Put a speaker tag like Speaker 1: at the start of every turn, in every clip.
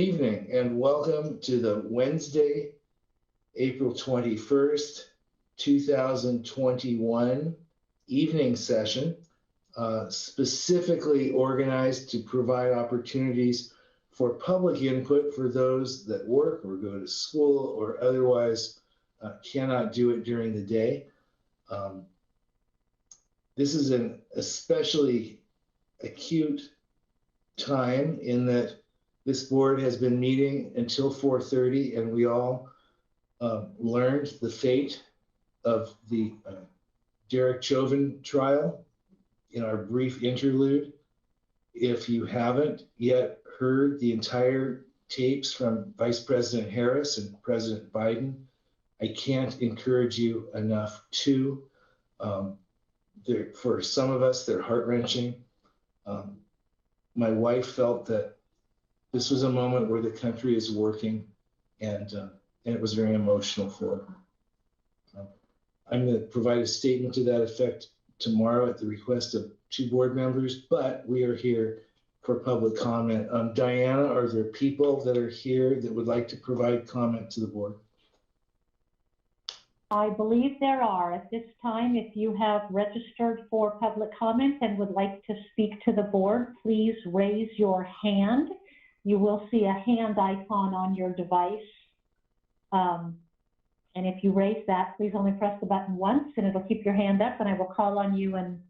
Speaker 1: evening and welcome to the Wednesday, April 21st, 2021 evening session, specifically organized to provide opportunities for public input for those that work or go to school or otherwise cannot do it during the day. This is an especially acute time in that this board has been meeting until 4:30, and we all learned the fate of the Derek Chauvin trial in our brief interlude. If you haven't yet heard the entire tapes from Vice President Harris and President Biden, I can't encourage you enough to. For some of us, they're heart-wrenching. My wife felt that this was a moment where the country is working, and it was very emotional for her. I'm going to provide a statement to that effect tomorrow at the request of 2 board members, but we are here for public comment. Diana, are there people that are here that would like to provide comment to the board?
Speaker 2: I believe there are. At this time, if you have registered for public comment and would like to speak to the board, please raise your hand. You will see a hand icon on your device. And if you raise that, please only press the button once and it'll keep your hand up, and I will call on you and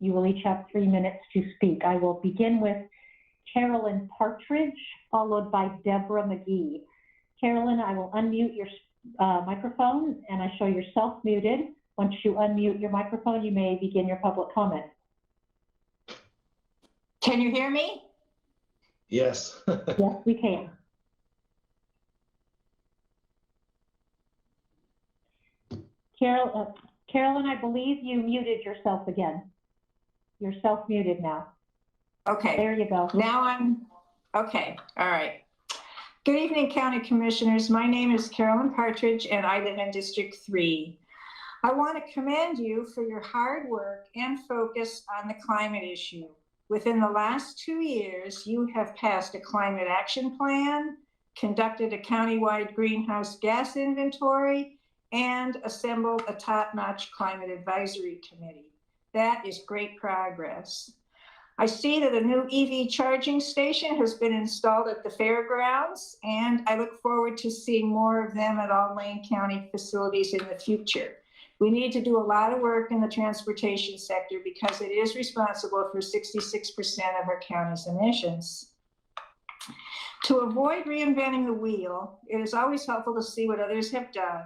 Speaker 2: you will each have 3 minutes to speak. I will begin with Carolyn Partridge, followed by Deborah Mcgee. Carolyn, I will unmute your microphone and I show yourself muted. Once you unmute your microphone, you may begin your public comment.
Speaker 3: Can you hear me?
Speaker 1: Yes.
Speaker 2: Yes, we can. Carolyn, I believe you muted yourself again. You're self-muted now.
Speaker 3: Okay.
Speaker 2: There you go.
Speaker 3: Now I'm, okay, all right. Good evening, County Commissioners. My name is Carolyn Partridge and I live in District 3. I want to commend you for your hard work and focus on the climate issue. Within the last 2 years, you have passed a climate action plan, conducted a countywide greenhouse gas inventory, and assembled a top-notch climate advisory committee. That is great progress. I see that a new EV charging station has been installed at the fairgrounds, and I look forward to seeing more of them at all Lane County facilities in the future. We need to do a lot of work in the transportation sector because it is responsible for 66% of our county's emissions. To avoid reinventing the wheel, it is always helpful to see what others have done.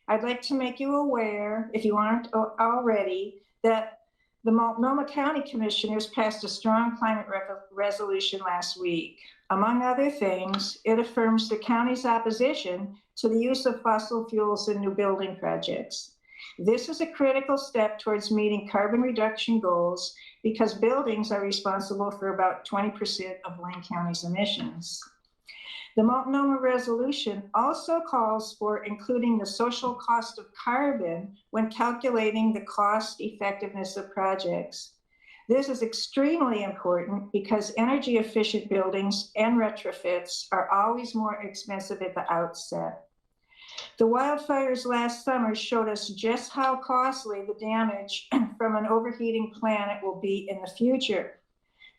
Speaker 3: I'd like to make you aware, if you aren't already, that the Multnomah County Commissioners passed a strong climate resolution last week. Among other things, it affirms the county's opposition to the use of fossil fuels in new building projects. This is a critical step towards meeting carbon reduction goals because buildings are responsible for about 20% of Lane County's emissions. The Multnomah resolution also calls for including the social cost of carbon when calculating the cost effectiveness of projects. This is extremely important because energy efficient buildings and retrofits are always more expensive at the outset. The wildfires last summer showed us just how costly the damage from an overheating planet will be in the future.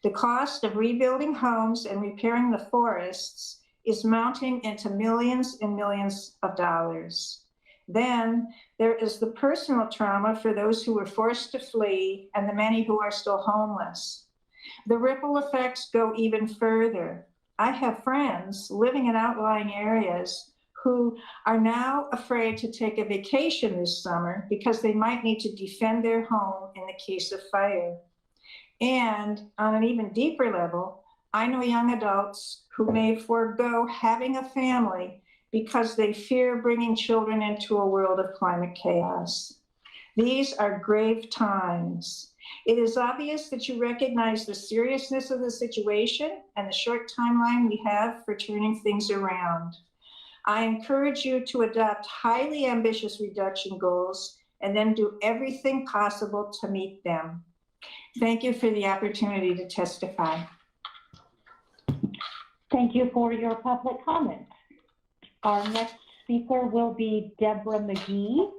Speaker 3: The cost of rebuilding homes and repairing the forests is mounting into millions and millions of dollars. Then there is the personal trauma for those who were forced to flee and the many who are still homeless. The ripple effects go even further. I have friends living in outlying areas who are now afraid to take a vacation this summer because they might need to defend their home in the case of fire. And on an even deeper level, I know young adults who may forego having a family because they fear bringing children into a world of climate chaos. These are grave times. It is obvious that you recognize the seriousness of the situation and the short timeline we have for turning things around. I encourage you to adopt highly ambitious reduction goals and then do everything possible to meet them. Thank you for the opportunity to testify.
Speaker 2: Thank you for your public comment. Our next speaker will be Deborah Mcgee.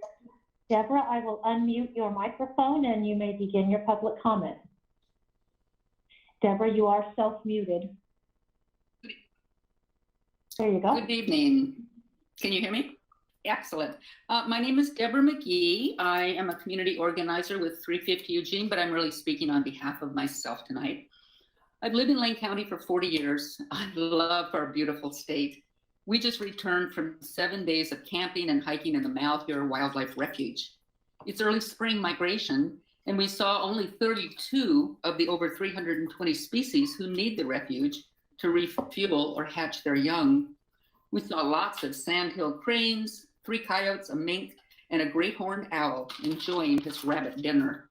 Speaker 2: Deborah, I will unmute your microphone and you may begin your public comment. Deborah, you are self-muted. There you go.
Speaker 4: Good evening. Can you hear me? Excellent. My name is Deborah Mcgee. I am a community organizer with 350 Eugene, but I'm really speaking on behalf of myself tonight. I've lived in Lane County for 40 years. I love our beautiful state. We just returned from 7 days of camping and hiking in the Malheur Wildlife Refuge. It's early spring migration, and we saw only 32 of the over 320 species who need the refuge to refuel or hatch their young. We saw lots of sandhill cranes, 3 coyotes, a mink, and a great horned owl enjoying his rabbit dinner.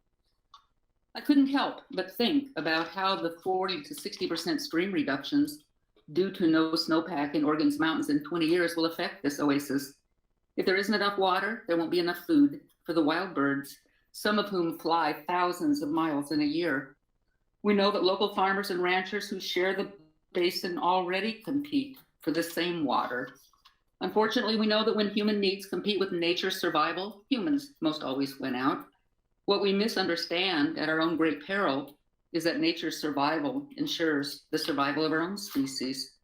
Speaker 4: I couldn't help but think about how the 40 to 60% stream reductions due to no snowpack in Oregon's mountains in 20 years will affect this oasis. If there isn't enough water, there won't be enough food for the wild birds, some of whom fly thousands of miles in a year. We know that local farmers and ranchers who share the basin already compete for the same water. Unfortunately, we know that when human needs compete with nature's survival, humans most always win out. What we misunderstand at our own great peril is that nature's survival ensures the survival of our own species.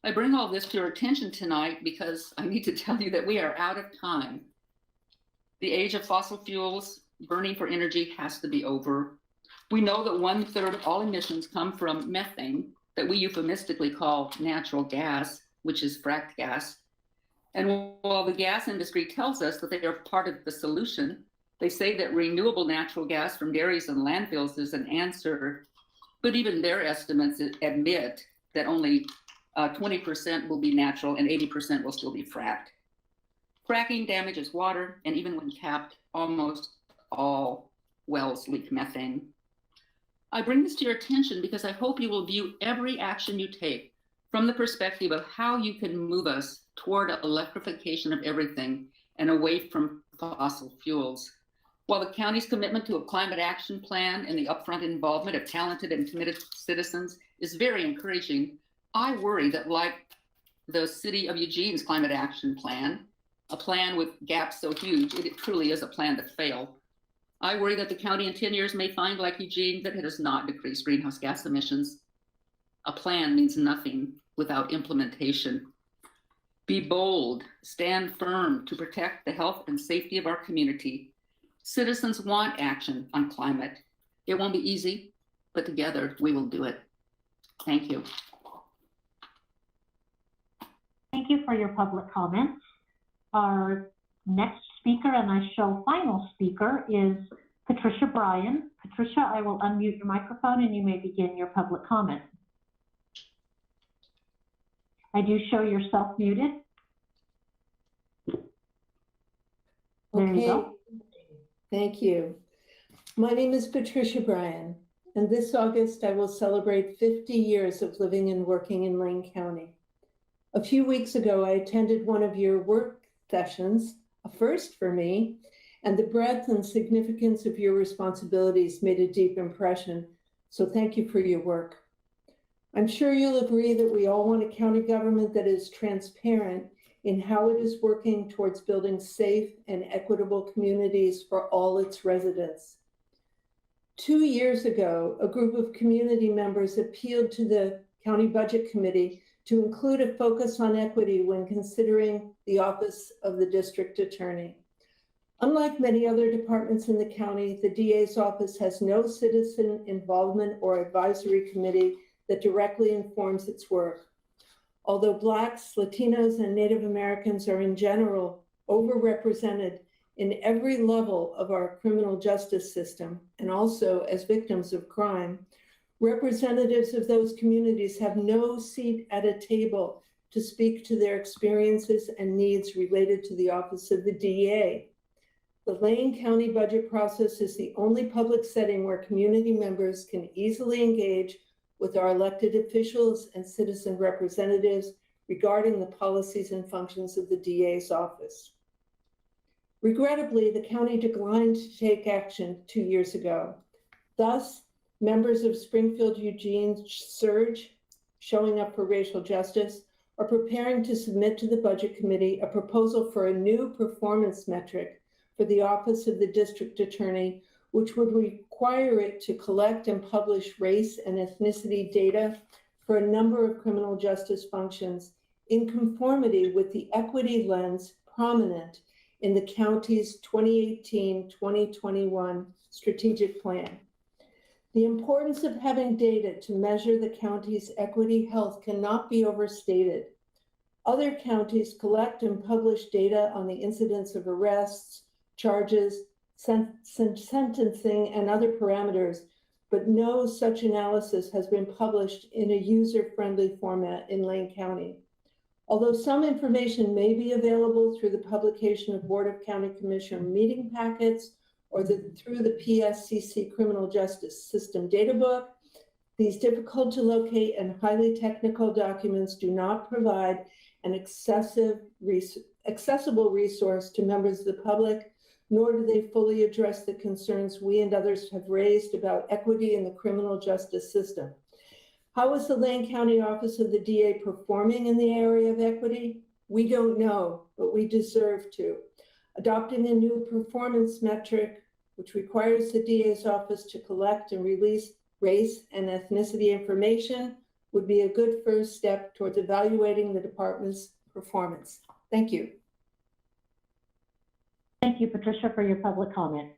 Speaker 4: I bring all this to your attention tonight because I need to tell you that we are out of time. The age of fossil fuels burning for energy has to be over. We know that 1/3 of all emissions come from methane, that we euphemistically call natural gas, which is fracked gas. And while the gas industry tells us that they are part of the solution, they say that renewable natural gas from dairies and landfills is an answer, but even their estimates admit that only 20% will be natural and 80% will still be fracked. Fracking damages water, and even when capped, almost all wells leak methane. I bring this to your attention because I hope you will view every action you take from the perspective of how you can move us toward electrification of everything and away from fossil fuels. While the county's commitment to a climate action plan and the upfront involvement of talented and committed citizens is very encouraging, I worry that like the city of Eugene's climate action plan, a plan with gaps so huge, it truly is a plan to fail. I worry that the county in 10 years may find, like Eugene, that it has not decreased greenhouse gas emissions. A plan means nothing without implementation. Be bold, stand firm to protect the health and safety of our community. Citizens want action on climate. It won't be easy, but together we will do it. Thank you.
Speaker 2: Thank you for your public comments. Our next speaker, and I show final speaker, is Patricia Bryan. Patricia, I will unmute your microphone and you may begin your public comment. I do show yourself muted. There you go.
Speaker 5: Thank you. My name is Patricia Bryan, and this August I will celebrate 50 years of living and working in Lane County. A few weeks ago, I attended one of your work sessions, a first for me, and the breadth and significance of your responsibilities made a deep impression, so thank you for your work. I'm sure you'll agree that we all want a county government that is transparent in how it is working towards building safe and equitable communities for all its residents. 2 years ago, a group of community members appealed to the County Budget Committee to include a focus on equity when considering the office of the district attorney. Unlike many other departments in the county, the DA's office has no citizen involvement or advisory committee that directly informs its work. Although Blacks, Latinos, and Native Americans are in general overrepresented in every level of our criminal justice system, and also as victims of crime, representatives of those communities have no seat at a table to speak to their experiences and needs related to the office of the DA. The Lane County budget process is the only public setting where community members can easily engage with our elected officials and citizen representatives regarding the policies and functions of the DA's office. Regrettably, the county declined to take action 2 years ago. Thus, members of Springfield Eugene Surge, showing up for racial justice, are preparing to submit to the Budget Committee a proposal for a new performance metric for the Office of the District Attorney, which would require it to collect and publish race and ethnicity data for a number of criminal justice functions in conformity with the equity lens prominent in the county's 2018-2021 strategic plan. The importance of having data to measure the county's equity health cannot be overstated. Other counties collect and publish data on the incidence of arrests, charges, sentencing, and other parameters, but no such analysis has been published in a user-friendly format in Lane County. Although some information may be available through the publication of Board of County Commissioner meeting packets or through the PSCC Criminal Justice System Data Book, these difficult to locate and highly technical documents do not provide an accessible resource to members of the public, nor do they fully address the concerns we and others have raised about equity in the criminal justice system. How is the Lane County Office of the DA performing in the area of equity? We don't know, but we deserve to. Adopting a new performance metric, which requires the DA's office to collect and release race and ethnicity information, would be a good first step towards evaluating the department's performance. Thank you.
Speaker 2: Thank you, Patricia, for your public comment.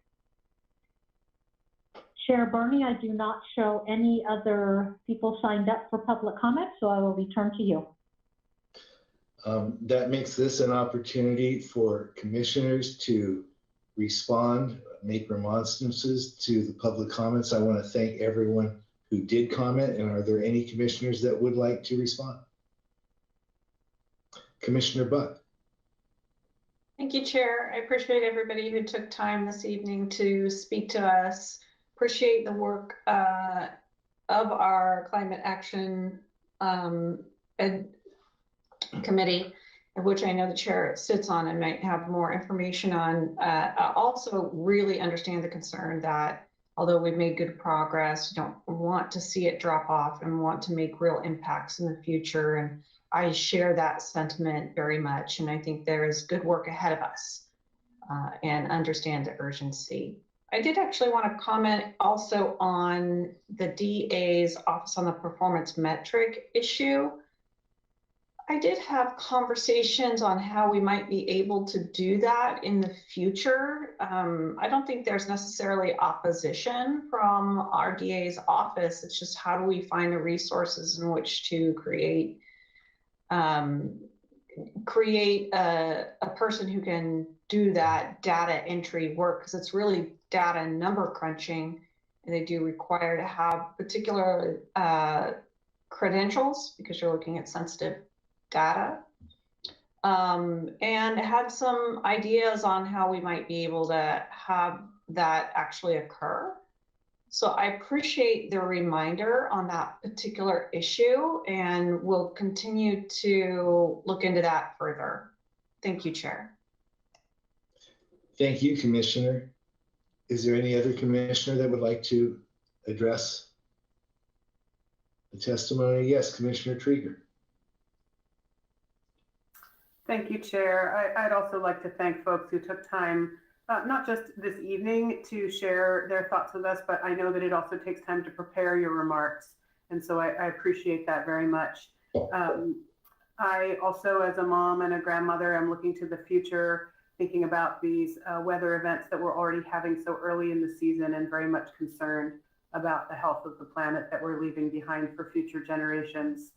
Speaker 2: Chair Barney, I do not show any other people signed up for public comment, so I will return to you.
Speaker 1: That makes this an opportunity for commissioners to respond, make remonstrances to the public comments. I want to thank everyone who did comment, and are there any commissioners that would like to respond? Commissioner Buck.
Speaker 6: Thank you, Chair. I appreciate everybody who took time this evening to speak to us. Appreciate the work of our Climate Action Committee, which I know the chair sits on and might have more information on. I also really understand the concern that although we've made good progress, you don't want to see it drop off and want to make real impacts in the future. And I share that sentiment very much. And I think there is good work ahead of us and understand the urgency. I did actually want to comment also on the DA's Office on the Performance Metric issue. I did have conversations on how we might be able to do that in the future. I don't think there's necessarily opposition from our DA's office. It's just how do we find the resources in which to create a person who can do that data entry work, because it's really data number crunching, and they do require to have particular credentials because you're looking at sensitive data, and had some ideas on how we might be able to have that actually occur. So I appreciate the reminder on that particular issue, and we'll continue to look into that further. Thank you, Chair.
Speaker 1: Thank you, Commissioner. Is there any other commissioner that would like to address the testimony? Yes, Commissioner Trieger.
Speaker 7: Thank you, Chair. I'd also like to thank folks who took time, not just this evening to share their thoughts with us, but I know that it also takes time to prepare your remarks. And so I appreciate that very much. I also, as a mom and a grandmother, am looking to the future, thinking about these weather events that we're already having so early in the season, and very much concerned about the health of the planet that we're leaving behind for future generations.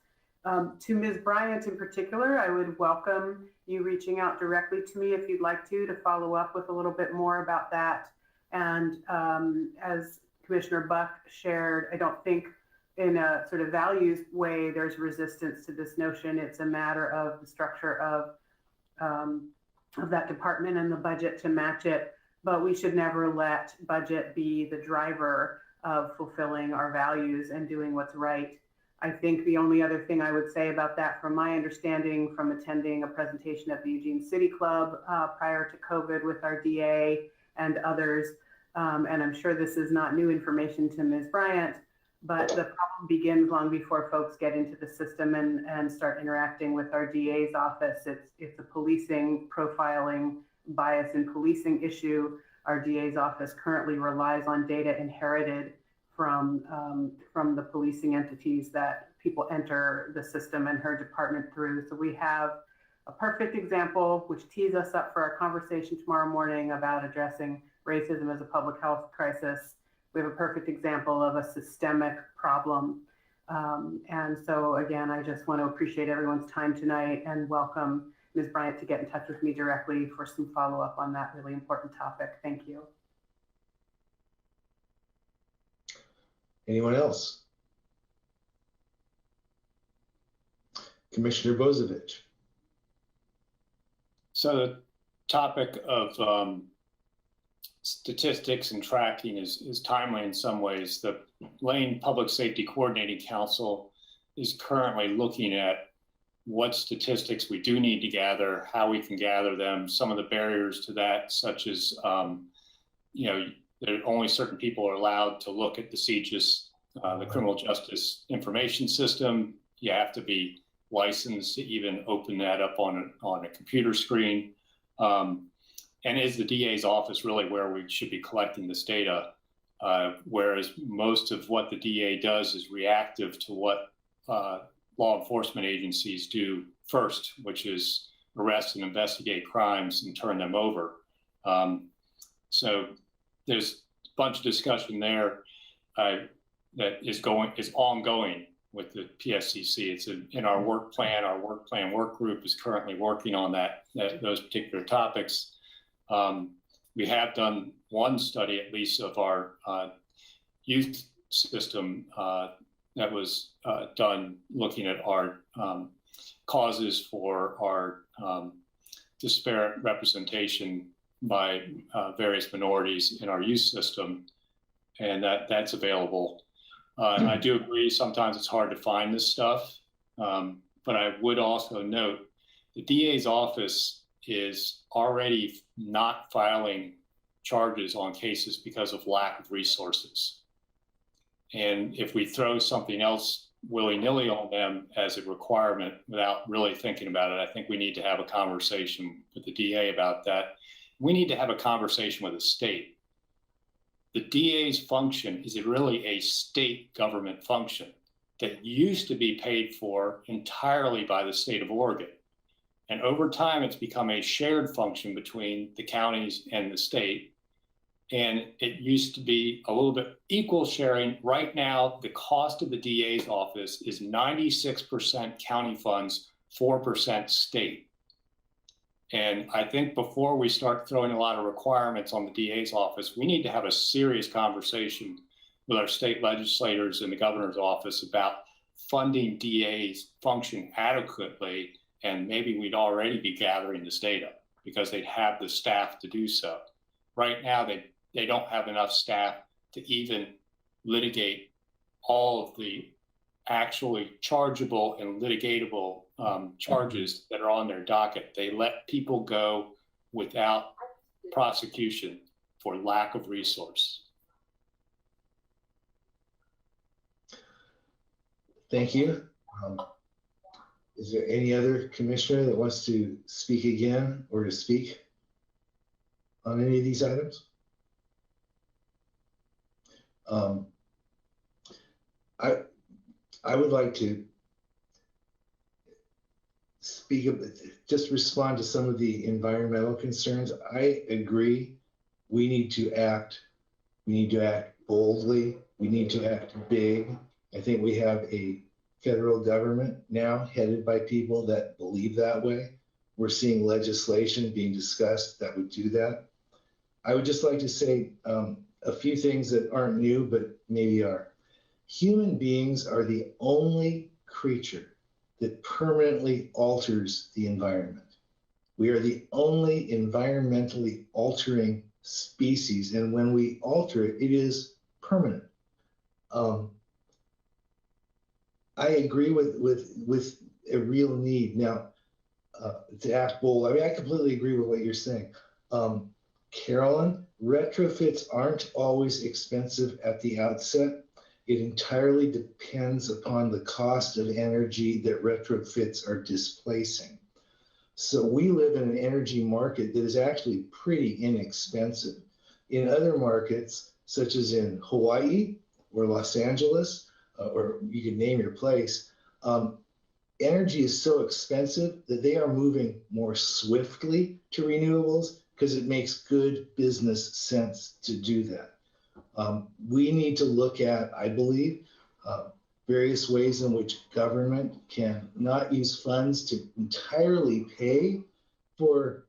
Speaker 7: To Ms. Bryant in particular, I would welcome you reaching out directly to me if you'd like to follow up with a little bit more about that. And as Commissioner Buck shared, I don't think in a sort of values way there's resistance to this notion. It's a matter of the structure of that department and the budget to match it. But we should never let budget be the driver of fulfilling our values and doing what's right. I think the only other thing I would say about that, from my understanding from attending a presentation at the Eugene City Club prior to COVID with our DA and others, and I'm sure this is not new information to Ms. Bryant, but the problem begins long before folks get into the system and start interacting with our DA's office. It's a policing, profiling, bias in policing issue. Our DA's office currently relies on data inherited from the policing entities that people enter the system and her department through. So we have a perfect example, which tees us up for our conversation tomorrow morning about addressing racism as a public health crisis. We have a perfect example of a systemic problem. And so again, I just want to appreciate everyone's time tonight and welcome Ms. Bryant to get in touch with me directly for some follow-up on that really important topic. Thank you.
Speaker 1: Anyone else? Commissioner Bozovich.
Speaker 8: So the topic of statistics and tracking is timely in some ways. The Lane Public Safety Coordinating Council is currently looking at what statistics we do need to gather, how we can gather them, some of the barriers to that, such as, there only certain people are allowed to look at the CJIS, the Criminal Justice Information System. You have to be licensed to even open that up on a computer screen. And is the DA's office really where we should be collecting this data? Whereas most of what the DA does is reactive to what law enforcement agencies do first, which is arrest and investigate crimes and turn them over. So there's a bunch of discussion there that is ongoing with the PSCC. It's in our work plan. Our work plan work group is currently working on those particular topics. We have done one study, at least, of our youth system that was done looking at our causes for our disparate representation by various minorities in our youth system, and that's available. And I do agree sometimes it's hard to find this stuff, but I would also note the DA's office is already not filing charges on cases because of lack of resources. And if we throw something else willy-nilly on them as a requirement without really thinking about it, I think we need to have a conversation with the DA about that. We need to have a conversation with the state. The DA's function is really a state government function that used to be paid for entirely by the state of Oregon. And over time, it's become a shared function between the counties and the state. And it used to be a little bit equal sharing. Right now, the cost of the DA's office is 96% county funds, 4% state. And I think before we start throwing a lot of requirements on the DA's office, we need to have a serious conversation with our state legislators and the governor's office about funding DA's function adequately. And maybe we'd already be gathering this data because they'd have the staff to do so. Right now, they don't have enough staff to even litigate all of the actually chargeable and litigatable charges that are on their docket. They let people go without prosecution for lack of resource.
Speaker 1: Thank you. Is there any other commissioner that wants to speak again or to speak on any of these items? I would like to speak, just respond to some of the environmental concerns. I agree. We need to act. We need to act boldly. We need to act big. I think we have a federal government now headed by people that believe that way. We're seeing legislation being discussed that would do that. I would just like to say a few things that aren't new, but maybe are. Human beings are the only creature that permanently alters the environment. We are the only environmentally altering species, and when we alter it, it is permanent. I agree with a real need now to act bold. I mean, I completely agree with what you're saying. Carolyn, retrofits aren't always expensive at the outset. It entirely depends upon the cost of energy that retrofits are displacing. So we live in an energy market that is actually pretty inexpensive. In other markets, such as in Hawaii or Los Angeles, or you can name your place, energy is so expensive that they are moving more swiftly to renewables because it makes good business sense to do that. We need to look at, I believe, various ways in which government can not use funds to entirely pay for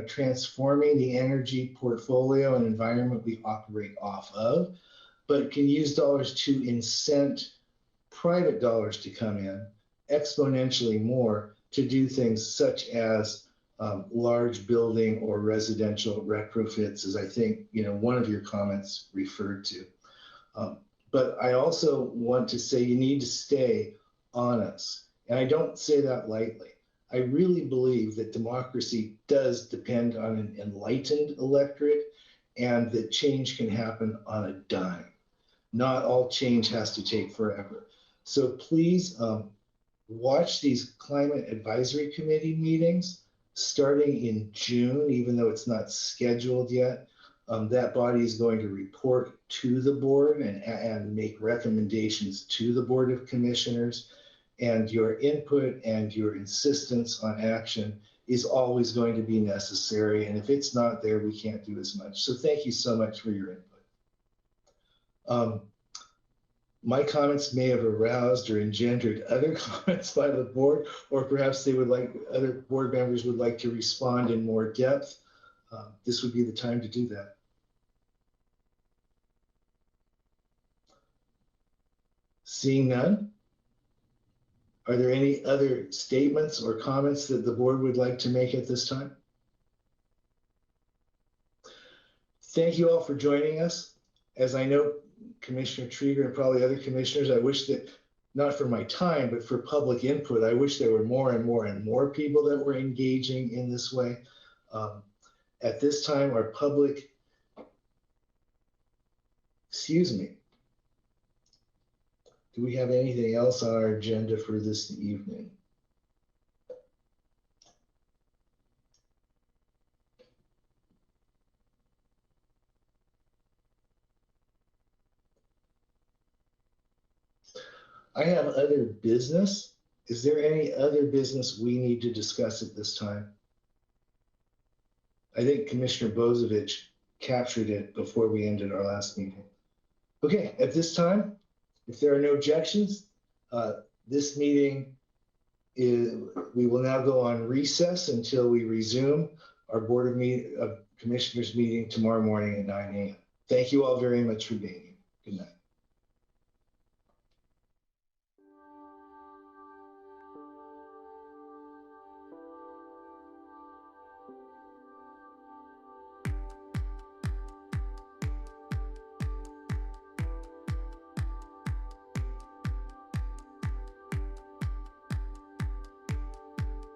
Speaker 1: transforming the energy portfolio and environment we operate off of, but can use dollars to incent private dollars to come in exponentially more to do things such as large building or residential retrofits, as I think one of your comments referred to. But I also want to say you need to stay on us, and I don't say that lightly. I really believe that democracy does depend on an enlightened electorate, and that change can happen on a dime. Not all change has to take forever. So please watch these climate advisory committee meetings starting in June, even though it's not scheduled yet. That body is going to report to the board and make recommendations to the Board of Commissioners. And your input and your insistence on action is always going to be necessary. And if it's not there, we can't do as much. So thank you so much for your input. My comments may have aroused or engendered other comments by the board, or perhaps other board members would like to respond in more depth. This would be the time to do that. Seeing none, are there any other statements or comments that the board would like to make at this time? Thank you all for joining us. As I know, Commissioner Trieger and probably other commissioners, I wish that, not for my time, but for public input, I wish there were more and more and more people that were engaging in this way. At this time, our public, do we have anything else on our agenda for this evening? I have other business. Is there any other business we need to discuss at this time? I think Commissioner Bozovich captured it before we ended our last meeting. Okay, at this time, if there are no objections, this meeting we will now go on recess until we resume our Board of Commissioners meeting tomorrow morning at 9 a.m. Thank you all very much for being here. Good night.